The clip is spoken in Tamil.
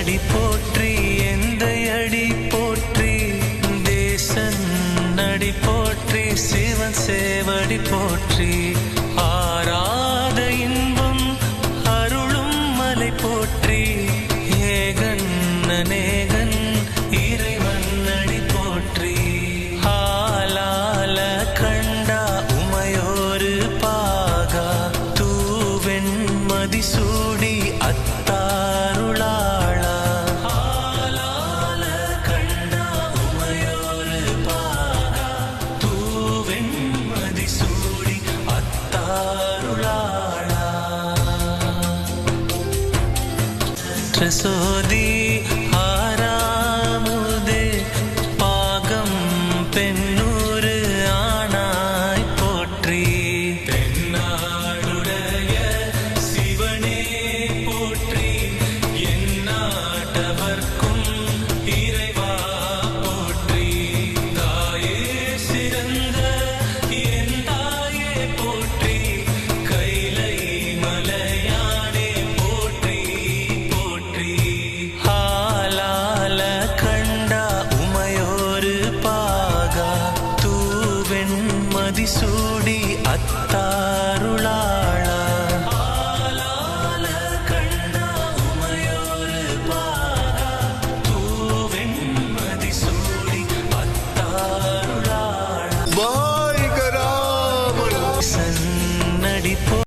அடி போற்றி எந்த அடி போற்றி தேசன் அடி போற்றி சிவன் சேவடி போற்றி ஆராத இன்பம் அருளும் மலை போற்றி ஏகன் அநேகன் இறைவன் அடி போற்றி ஆலால கண்டா உமையோரு பாகா தூவெண் மதிசூடி அத்தாருளாளா ஆலால கண்டா உமையோரு பாகா தூவெண் மதிசூடி அத்தாருளாளா சோதி